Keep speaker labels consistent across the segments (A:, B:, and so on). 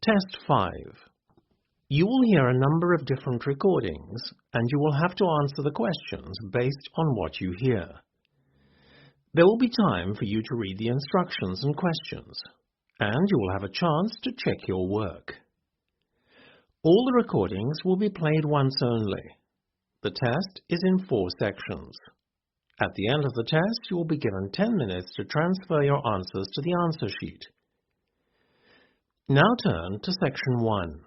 A: Test 5. You will hear a number of different recordings, and you will have to answer the questions based on what you hear. There will be time for you to read the instructions and questions, and you will have a chance to check your work. All the recordings will be played once only. The test is in 4 sections. At the end of the test, you will be given 10 minutes to transfer your answers to the answer sheet. Now turn to Section 1.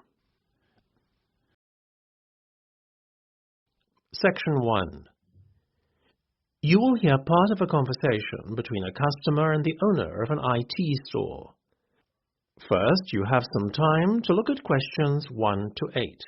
A: Section 1. You will hear part of a conversation between a customer and the owner of an IT store. First, you have some time to look at questions 1 to 8.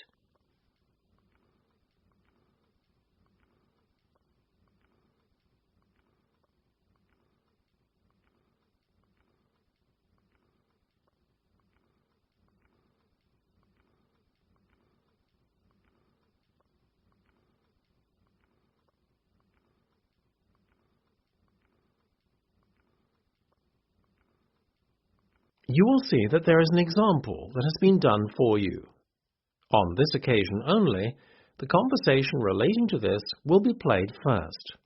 A: You will see that there is an example that has been done for you. On this occasion only, the conversation relating to this will be played first.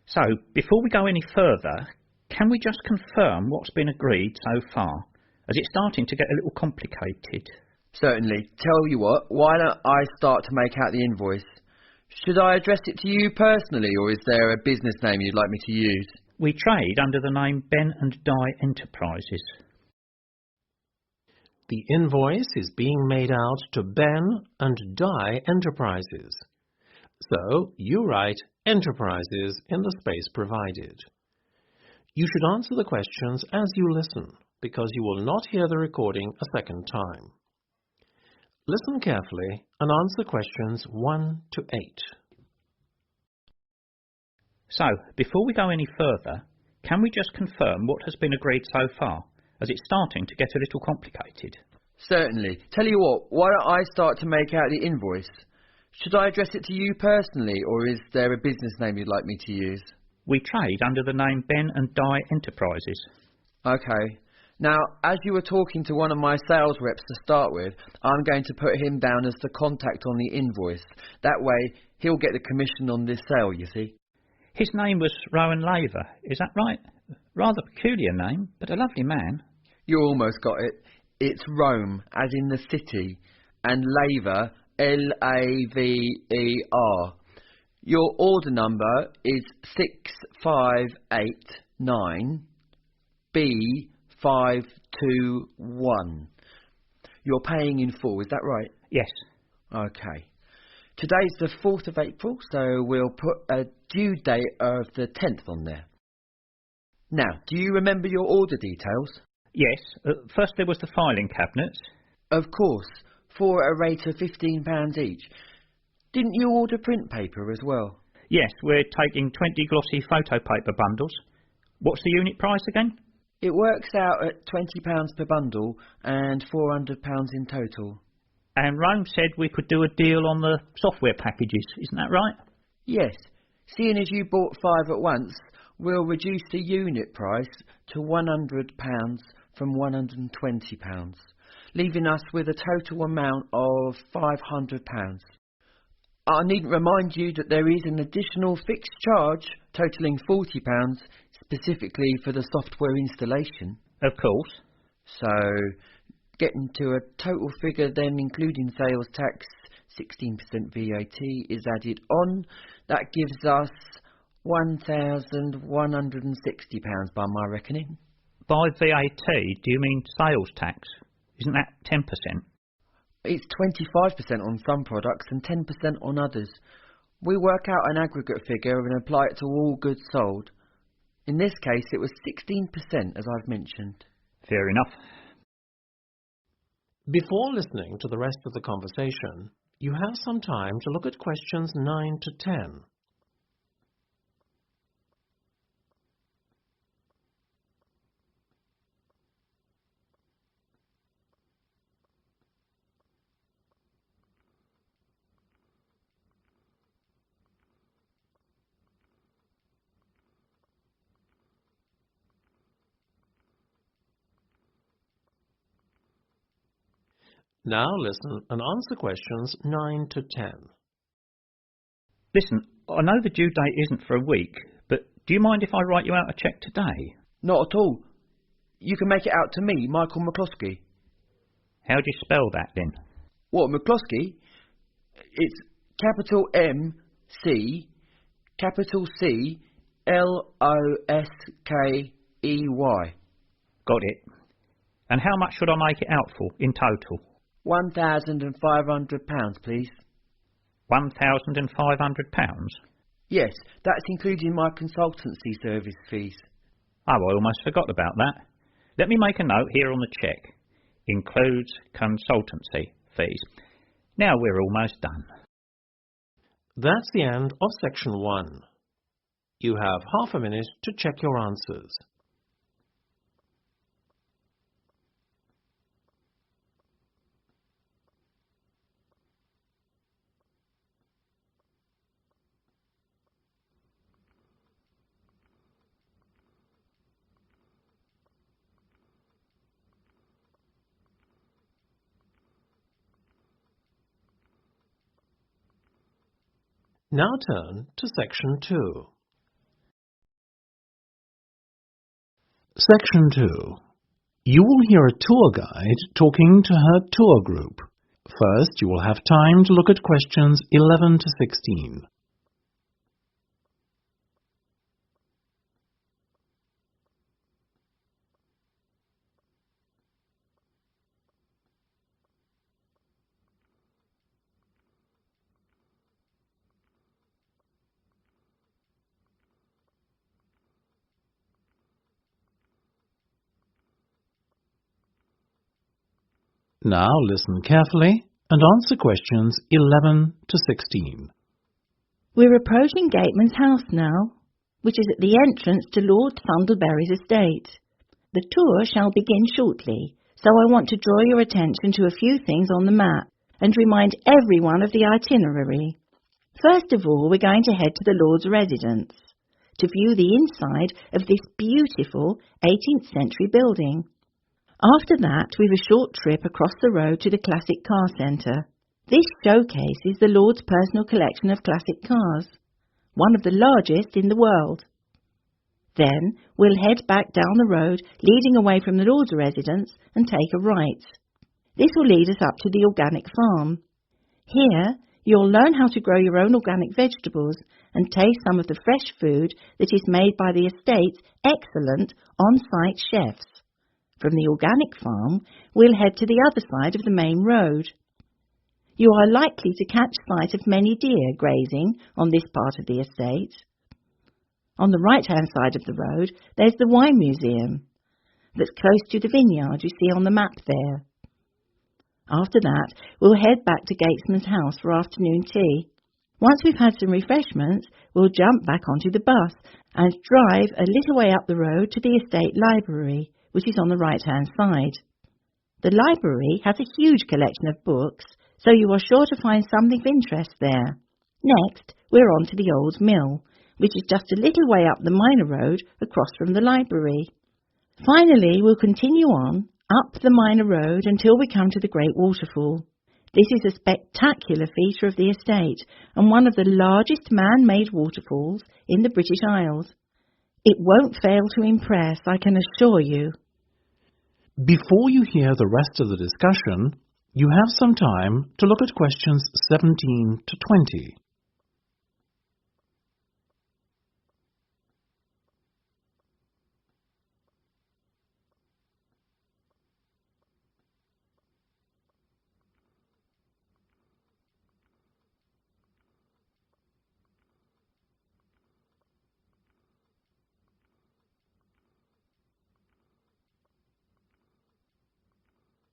B: So, before we go any further, can we just confirm what's been agreed so far, as it's starting to get a little complicated?
C: Certainly. Tell you what, why don't I start to make out the invoice? Should I address it to you personally, or is there a business name you'd like me to use?
B: We trade under the name Ben and Di Enterprises.
A: The invoice is being made out to Ben and Di Enterprises. So, you write Enterprises in the space provided. You should answer the questions as you listen, because you will not hear the recording a second time. Listen carefully and answer questions 1 to 8.
B: So, before we go any further, can we just confirm what has been agreed so far, as it's starting to get a little complicated?
C: Certainly. Tell you what, why don't I start to make out the invoice? Should I address it to you personally, or is there a business name you'd like me to use?
B: We trade under the name Ben and Di Enterprises.
C: Okay. Now, as you were talking to one of my sales reps to start with, I'm going to put him down as the contact on the invoice. That way, he'll get the commission on this sale, you see.
B: His name was Rowan Laver, is that right? Rather peculiar name, but a lovely man.
C: You almost got it. It's Rome, as in the city, and Laver, L-A-V-E-R. Your order number is 6589B521. You're paying in full, is that right?
B: Yes.
C: Okay. Today's the 4th of April, so we'll put a due date of the 10th on there. Now, do you remember your order details?
B: Yes. First there was the filing cabinets.
C: Of course, for a rate of £15 each. Didn't you order print paper as well?
B: Yes, we're taking 20 glossy photo paper bundles. What's the unit price again?
C: It works out at £20 per bundle and £400 in total.
B: And Rome said we could do a deal on the software packages, isn't that right?
C: Yes. Seeing as you bought 5 at once, we'll reduce the unit price to £100 from £120, leaving us with a total amount of £500. I needn't remind you that there is an additional fixed charge totalling £40 specifically for the software installation.
B: Of course.
C: So, getting to a total figure then, including sales tax, 16% VAT is added on. That gives us £1,160 by my reckoning.
B: By VAT, do you mean sales tax? Isn't that 10%?
C: It's 25% on some products and 10% on others. We work out an aggregate figure and apply it to all goods sold. In this case, it was 16%, as I've mentioned.
B: Fair enough.
A: Before listening to the rest of the conversation, you have some time to look at questions 9 to 10. Now listen and answer questions 9 to 10.
B: Listen, I know the due date isn't for a week, but do you mind if I write you out a cheque today?
C: Not at all. You can make it out to me, Michael McCloskey.
B: How do you spell that then?
C: What, McCloskey? It's capital M C, capital C, L-O-S-K-E-Y.
B: Got it. And how much should I make it out for in total?
C: £1,500, please.
B: £1,500?
C: Yes, that's including my consultancy service fees.
B: Oh, I almost forgot about that. Let me make a note here on the cheque. Includes consultancy fees. Now we're almost done.
A: That's the end of section 1. You have half a minute to check your answers. Now turn to section 2. Section 2. You will hear a tour guide talking to her tour group. First, you will have time to look at questions 11 to 16. Now listen carefully and answer questions 11 to 16.
D: We're approaching Gateman's house now, which is at the entrance to Lord Thundleberry's estate. The tour shall begin shortly, so I want to draw your attention to a few things on the map and remind everyone of the itinerary. First of all, we're going to head to the Lord's residence to view the inside of this beautiful 18th century building. After that, we've a short trip across the road to the Classic Car Centre. This showcases the Lord's personal collection of classic cars, one of the largest in the world. Then we'll head back down the road leading away from the Lord's residence and take a right. This will lead us up to the organic farm. Here you'll learn how to grow your own organic vegetables and taste some of the fresh food that is made by the estate's excellent on-site chefs. From the organic farm, we'll head to the other side of the main road. You are likely to catch sight of many deer grazing on this part of the estate. On the right-hand side of the road, there's the wine museum that's close to the vineyard you see on the map there. After that, we'll head back to Gatesman's house for afternoon tea. Once we've had some refreshments, we'll jump back onto the bus and drive a little way up the road to the estate library, which is on the right-hand side. The library has a huge collection of books, so you are sure to find something of interest there. Next, we're on to the old mill, which is just a little way up the minor road across from the library. Finally, we'll continue on up the minor road until we come to the Great Waterfall. This is a spectacular feature of the estate and one of the largest man-made waterfalls in the British Isles. It won't fail to impress, I can assure you.
A: Before you hear the rest of the discussion, you have some time to look at questions 17 to 20.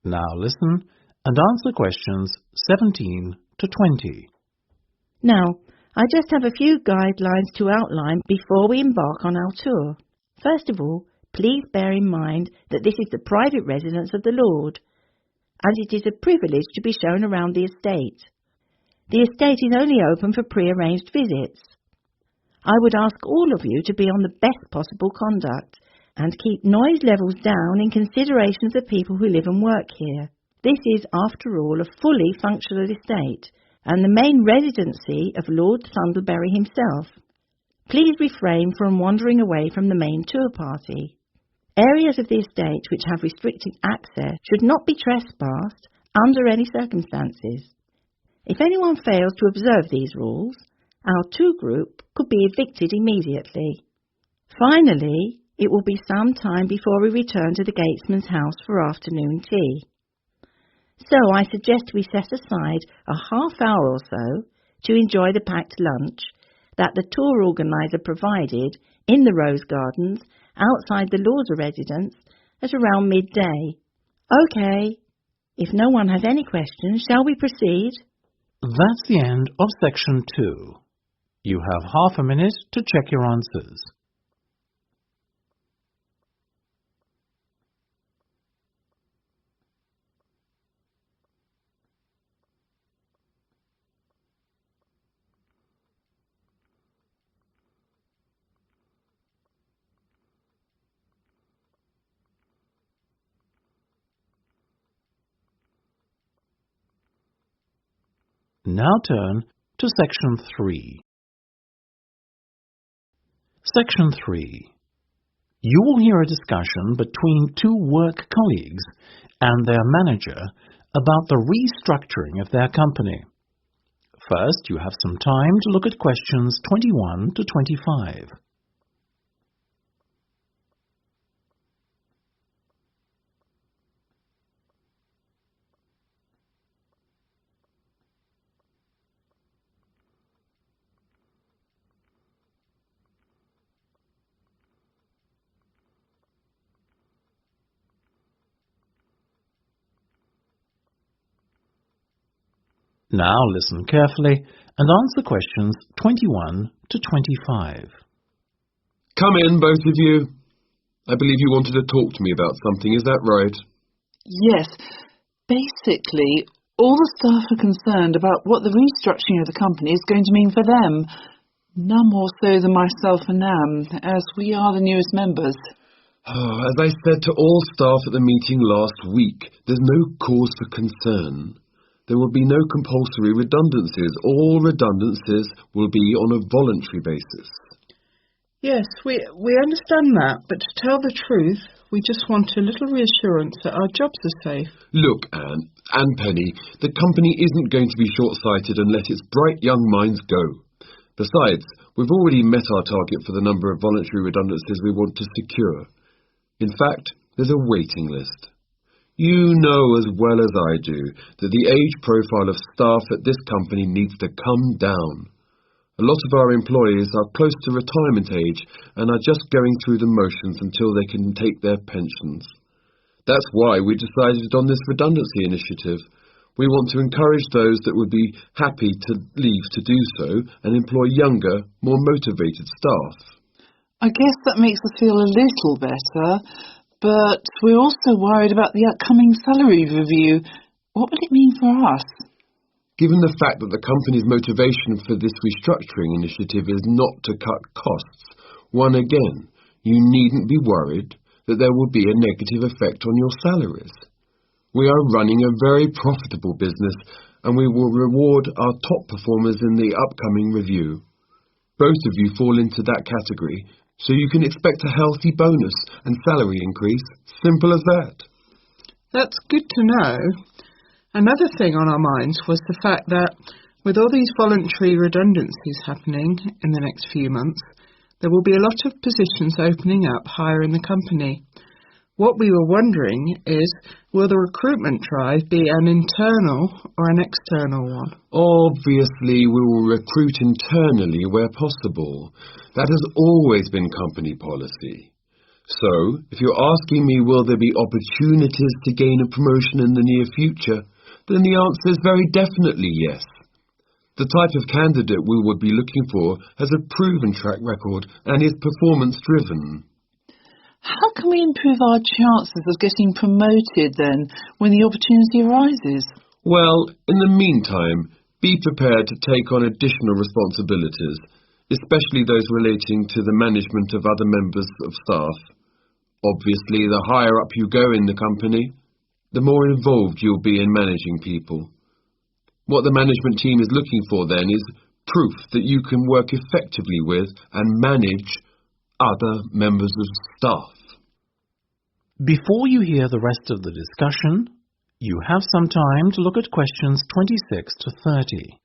A: Now listen and answer questions 17 to 20.
D: Now, I just have a few guidelines to outline before we embark on our tour. First of all, please bear in mind that this is the private residence of the Lord, and it is a privilege to be shown around the estate. The estate is only open for pre-arranged visits. I would ask all of you to be on the best possible conduct and keep noise levels down in consideration of the people who live and work here. This is, after all, a fully functional estate, and the main residency of Lord Thundleberry himself. Please refrain from wandering away from the main tour party. Areas of the estate which have restricted access should not be trespassed under any circumstances. If anyone fails to observe these rules, our tour group could be evicted immediately. Finally, it will be some time before we return to the gatesman's house for afternoon tea. So I suggest we set aside a half hour or so to enjoy the packed lunch that the tour organiser provided in the Rose Gardens outside the Lord's residence at around midday. OK. If no one has any questions, shall we proceed?
A: That's the end of section 2. You have half a minute to check your answers. Now turn to section 3. Section 3. You will hear a discussion between two work colleagues and their manager about the restructuring of their company. First, you have some time to look at questions 21 to 25. Now listen carefully and answer questions 21 to 25.
E: Come in, both of you. I believe you wanted to talk to me about something, is that right?
F: Yes. Basically, all the staff are concerned about what the restructuring of the company is going to mean for them. None more so than myself and Nam, as we are the newest members.
E: As I said to all staff at the meeting last week, there's no cause for concern. There will be no compulsory redundancies. All redundancies will be on a voluntary basis.
G: Yes, we understand that, but to tell the truth, we just want a little reassurance that our jobs are safe.
E: Look, Anne and Penny, the company isn't going to be short-sighted and let its bright young minds go. Besides, we've already met our target for the number of voluntary redundancies we want to secure. In fact, there's a waiting list. You know as well as I do that the age profile of staff at this company needs to come down. A lot of our employees are close to retirement age and are just going through the motions until they can take their pensions. That's why we decided on this redundancy initiative. We want to encourage those that would be happy to leave to do so and employ younger, more motivated staff.
F: I guess that makes us feel a little better, but we're also worried about the upcoming salary review. What will it mean for us?
E: Given the fact that the company's motivation for this restructuring initiative is not to cut costs, again, you needn't be worried that there will be a negative effect on your salaries. We are running a very profitable business and we will reward our top performers in the upcoming review. Both of you fall into that category, so you can expect a healthy bonus and salary increase. Simple as that.
G: That's good to know. Another thing on our minds was the fact that with all these voluntary redundancies happening in the next few months, there will be a lot of positions opening up higher in the company. What we were wondering is, will the recruitment drive be an internal or an external one?
E: Obviously, we will recruit internally where possible. That has always been company policy. So, if you're asking me will there be opportunities to gain a promotion in the near future, then the answer is very definitely yes. The type of candidate we would be looking for has a proven track record and is performance-driven.
F: How can we improve our chances of getting promoted then, when the opportunity arises?
E: Well, in the meantime, be prepared to take on additional responsibilities, especially those relating to the management of other members of staff. Obviously, the higher up you go in the company, the more involved you'll be in managing people. What the management team is looking for then is proof that you can work effectively with and manage other members of staff.
A: Before you hear the rest of the discussion, you have some time to look at questions 26 to 30.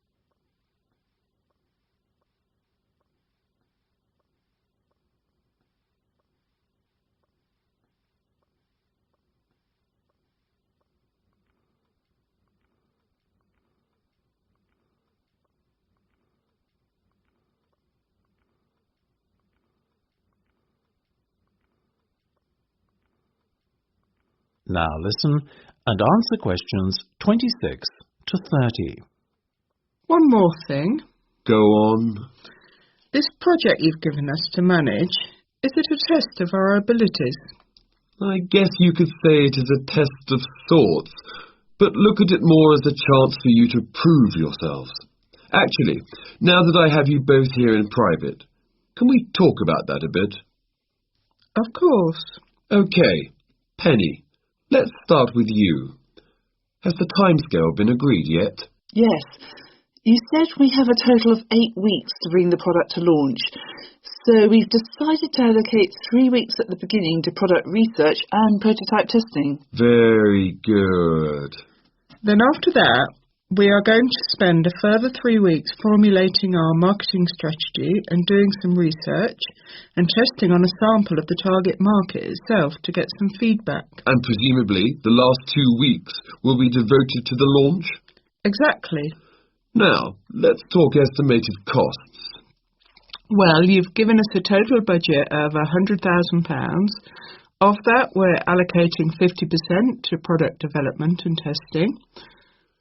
A: Now listen and answer questions 26 to 30.
G: One more thing.
E: Go on.
G: This project you've given us to manage, is it a test of our abilities?
E: I guess you could say it is a test of sorts, but look at it more as a chance for you to prove yourselves. Actually, now that I have you both here in private, can we talk about that a bit?
G: Of course.
E: Okay, Penny, let's start with you. Has the timescale been agreed yet?
F: Yes. You said we have a total of 8 weeks to bring the product to launch. So we've decided to allocate 3 weeks at the beginning to product research and prototype testing.
E: Very good.
G: Then after that, we are going to spend a further 3 weeks formulating our marketing strategy and doing some research and testing on a sample of the target market itself to get some feedback.
E: And presumably the last 2 weeks will be devoted to the launch?
G: Exactly.
E: Now, let's talk estimated costs.
G: Well, you've given us a total budget of £100,000. Of that, we're allocating 50% to product development and testing,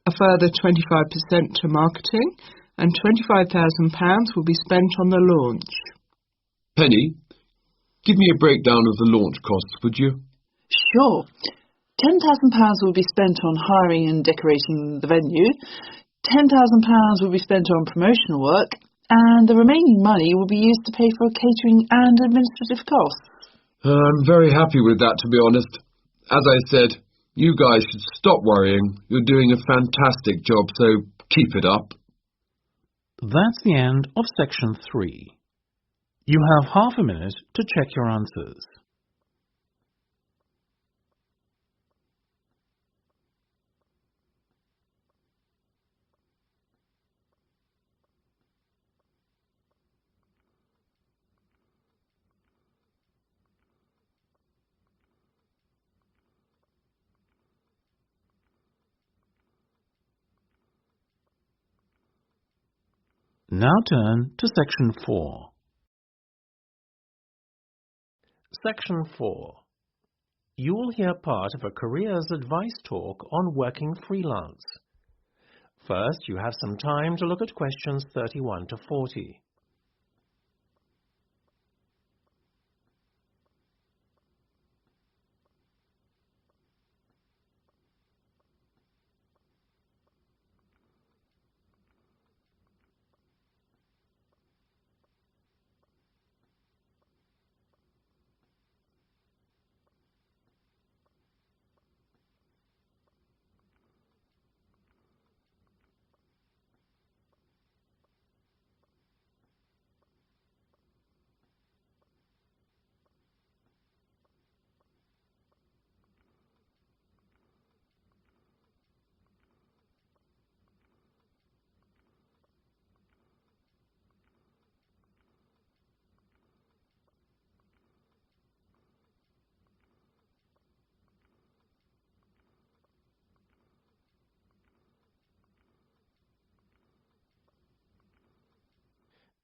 G: a further 25% to marketing, and £25,000 will be spent on the launch.
E: Penny, give me a breakdown of the launch costs, would you?
F: Sure. £10,000 will be spent on hiring and decorating the venue, £10,000 will be spent on promotional work, and the remaining money will be used to pay for catering and administrative costs.
E: I'm very happy with that, to be honest. As I said, you guys should stop worrying. You're doing a fantastic job, so keep it up.
A: That's the end of section 3. You have half a minute to check your answers. Now turn to section 4. Section 4. You will hear part of a careers advice talk on working freelance. First, you have some time to look at questions 31 to 40.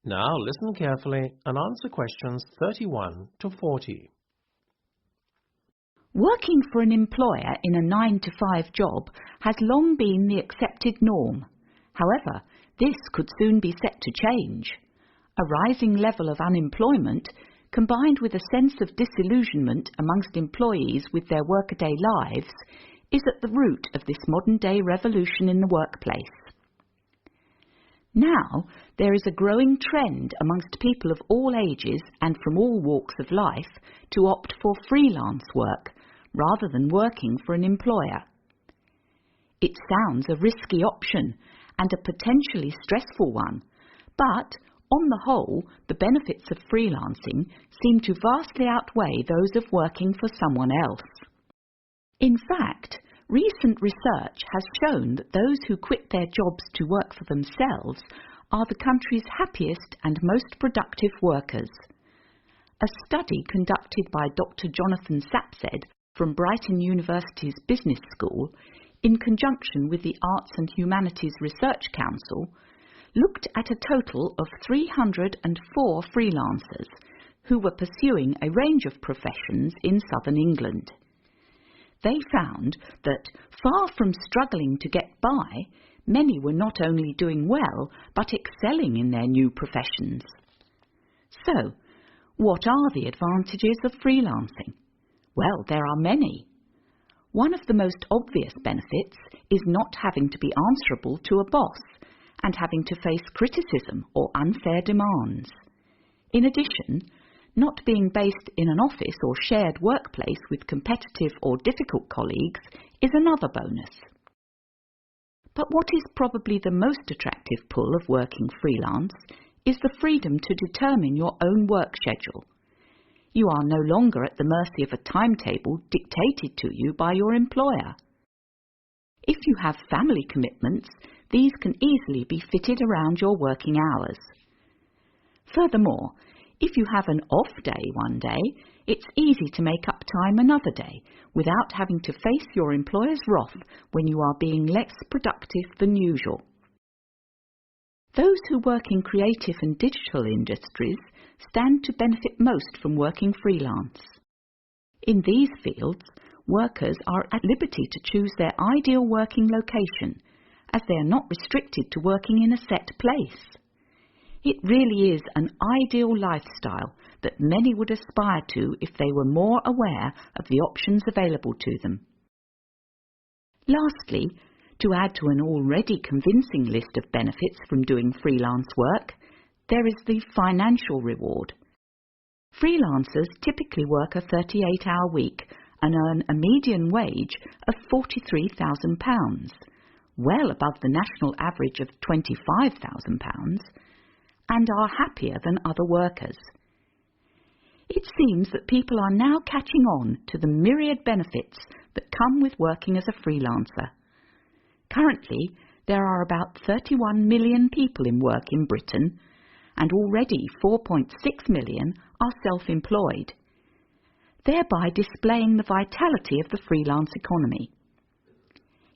A: Now listen carefully and answer questions 31 to 40.
D: Working for an employer in a 9-to-5 job has long been the accepted norm. However, this could soon be set to change. A rising level of unemployment, combined with a sense of disillusionment amongst employees with their workaday lives, is at the root of this modern-day revolution in the workplace. Now, there is a growing trend amongst people of all ages and from all walks of life to opt for freelance work rather than working for an employer.
H: It sounds a risky option and a potentially stressful one, but on the whole, the benefits of freelancing seem to vastly outweigh those of working for someone else. In fact, recent research has shown that those who quit their jobs to work for themselves are the country's happiest and most productive workers. A study conducted by Dr. Jonathan Sapsed from Brighton University's Business School, in conjunction with the Arts and Humanities Research Council, looked at a total of 304 freelancers who were pursuing a range of professions in southern England. They found that, far from struggling to get by, many were not only doing well, but excelling in their new professions. So, what are the advantages of freelancing? Well, there are many. One of the most obvious benefits is not having to be answerable to a boss and having to face criticism or unfair demands. In addition, not being based in an office or shared workplace with competitive or difficult colleagues is another bonus. But what is probably the most attractive pull of working freelance is the freedom to determine your own work schedule. You are no longer at the mercy of a timetable dictated to you by your employer. If you have family commitments, these can easily be fitted around your working hours. Furthermore, if you have an off day one day, it's easy to make up time another day without having to face your employer's wrath when you are being less productive than usual. Those who work in creative and digital industries stand to benefit most from working freelance. In these fields, workers are at liberty to choose their ideal working location, as they are not restricted to working in a set place. It really is an ideal lifestyle that many would aspire to if they were more aware of the options available to them. Lastly, to add to an already convincing list of benefits from doing freelance work, there is the financial reward. Freelancers typically work a 38-hour week and earn a median wage of £43,000, well above the national average of £25,000, and are happier than other workers. It seems that people are now catching on to the myriad benefits that come with working as a freelancer. Currently, there are about 31 million people in work in Britain, and already 4.6 million are self-employed, thereby displaying the vitality of the freelance economy.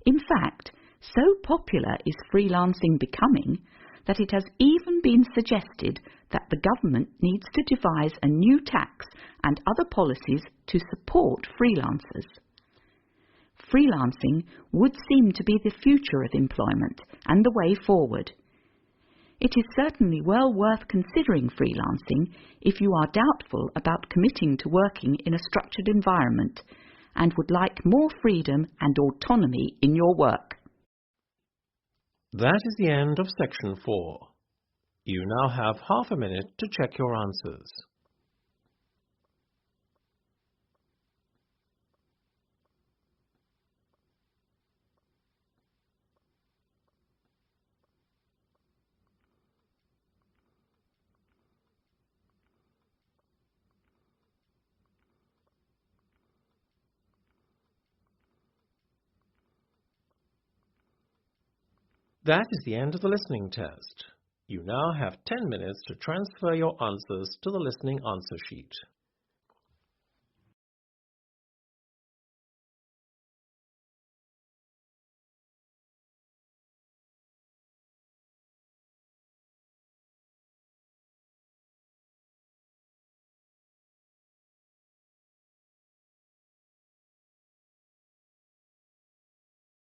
H: In fact, so popular is freelancing becoming that it has even been suggested that the government needs to devise a new tax and other policies to support freelancers. Freelancing would seem to be the future of employment and the way forward. It is certainly well worth considering freelancing if you are doubtful about committing to working in a structured environment and would like more freedom and autonomy in your work.
A: That is the end of section 4. You now have half a minute to check your answers. That is the end of the listening test. You now have 10 minutes to transfer your answers to the listening answer sheet.